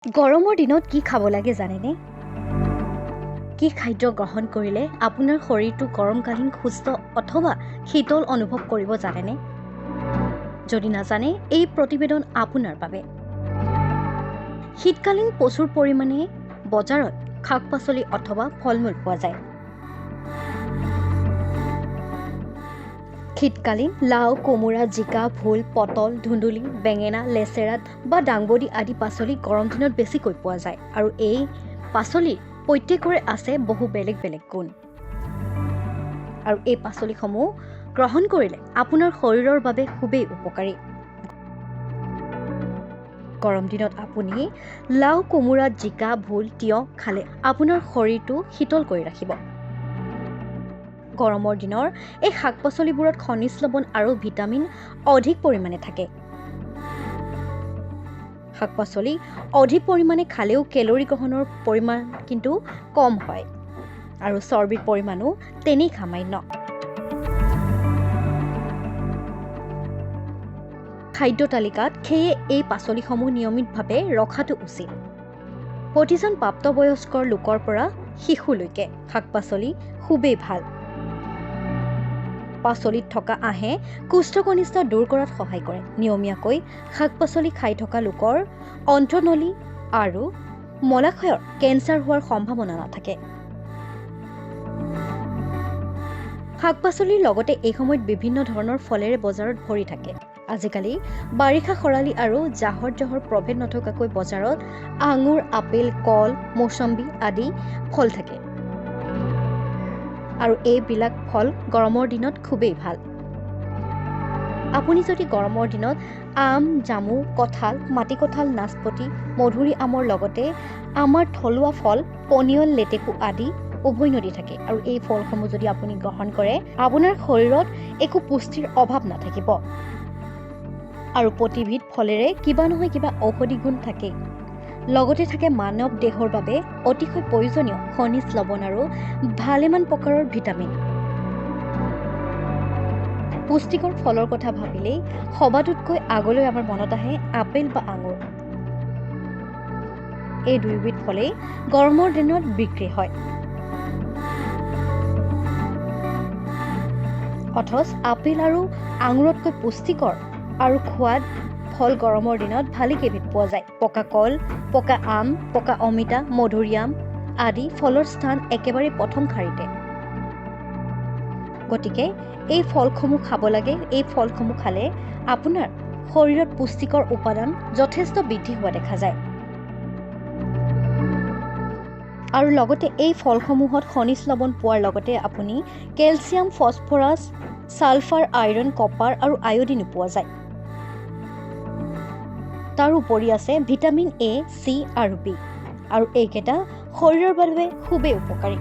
গৰমৰ দিনত কি খাব লাগে জানেনে? কি খাদ্য গ্ৰহণ কৰিলে আপোনাৰ শৰীৰটো গৰমকালীন সুস্থ অথবা শীতল অনুভৱ কৰিব জানেনে? যদি নাজানে, এই প্ৰতিবেদন আপোনাৰ বাবে। শীতকালীন প্ৰচুৰ পৰিমাণে বজাৰত শাক-পাচলি অথবা ফল-মূল পোৱা যায়। শীতকালীন লাও, কোমোৰা, জিকা, ভোল, পটল, ধুন্দুলি, বেঙেনা, লেচেৰা বা দাংবডি আদি পাচলি গৰম দিনত বেছিকৈ পোৱা যায় আৰু এই পাচলিৰ প্ৰত্যেকৰে আছে বহু বেলেগ বেলেগ গুণ। আৰু এই পাচলিসমূহ গ্ৰহণ কৰিলে আপোনাৰ শৰীৰৰ বাবে খুবেই উপকাৰী। গৰম দিনত আপুনি লাও, কোমোৰা, জিকা, ভোল, তিয়ঁহ খালে আপোনাৰ শৰীৰটো শীতল কৰি ৰাখিব। গৰমৰ দিনৰ এই শাক-পাচলিবোৰত খনিজ লৱণ আৰু ভিটামিন অধিক পৰিমাণে থাকে। শাক-পাচলি অধিক পৰিমাণে খালেও কেলৰি গ্ৰহণৰ পৰিমাণ কিন্তু কম হয় আৰু চৰ্বিৰ পৰিমাণো তেনেই সামান্য। খাদ্য তালিকাত সেয়ে এই পাচলিসমূহ নিয়মিতভাৱে ৰখাটো উচিত। প্ৰতিজন প্ৰাপ্তবয়স্কৰ লোকৰ পৰা শিশুলৈকে শাক-পাচলি খুবেই ভাল। পাচলিত থকা আঁহে কোষ্ঠকণিষ্ঠ দূৰ কৰাত সহায় কৰে। নিয়মীয়াকৈ শাক-পাচলি খাই থকা লোকৰ অন্ত্ৰনলী আৰু মলাশয়ৰ কেঞ্চাৰ হোৱাৰ সম্ভাৱনা নাথাকে। শাক-পাচলিৰ লগতে এই সময়ত বিভিন্ন ধৰণৰ ফলেৰে বজাৰত ভৰি থাকে। আজিকালি বাৰিষা খৰালি আৰু জাহৰ প্ৰভেদ নথকাকৈ বজাৰত আঙুৰ, আপেল, কল, মৌচম্বী আদি ফল থাকে। আৰু এইবিলাক ফল গৰমৰ দিনত খুবেই ভাল। আপুনি যদি গৰমৰ দিনত আম, জামু, কঁঠাল, মাটিকঁঠাল, নাচপতি, মধুৰি আমৰ লগতে আমাৰ থলুৱা ফল পনিয়ল, লেটেকু আদি উভৈনদী থাকে আৰু এই ফলসমূহ যদি আপুনি গ্ৰহণ কৰে, আপোনাৰ শৰীৰত একো পুষ্টিৰ অভাৱ নাথাকিব। আৰু প্ৰতিবিধ ফলেৰে কিবা নহয় কিবা ঔষধি গুণ থাকেই। লগতে থাকে মানৱ দেহৰ বাবে অতিশয় প্ৰয়োজনীয় খনিজ লৱণ আৰু ভালেমান প্ৰকাৰৰ ভিটামিন। পুষ্টিকৰ ফলৰ কথা ভাবিলেই সবাতোতকৈ আগলৈ আমাৰ মনত আহে আপেল বা আঙুৰ। এই দুয়োবিধ ফলেই গৰমৰ দিনত বিক্ৰী হয়। অথচ আপেল আৰু আঙুৰতকৈ পুষ্টিকৰ আৰু সোৱাদ ফল গৰমৰ দিনত ভালেকেইবিধ পোৱা যায়। পকা কল, পকা আম, পকা অমিতা, মধুৰিআম আদি ফলৰ স্থান একেবাৰে প্ৰথম শাৰীতে। গতিকে এই ফলসমূহ খাব লাগে। এই ফলসমূহ খালে আপোনাৰ শৰীৰত পুষ্টিকৰ উপাদান যথেষ্ট বৃদ্ধি হোৱা দেখা যায়। আৰু লগতে এই ফলসমূহত খনিজ লৱণ পোৱাৰ লগতে আপুনি calcium, phosphorus, sulphur, iron, copper আৰু আয়ডিনো পোৱা যায়। তাৰ উপৰি আছে ভিটামিন এ, চি আৰু বি আৰু এইকেইটা শৰীৰৰ বাবে খুবেই উপকাৰী।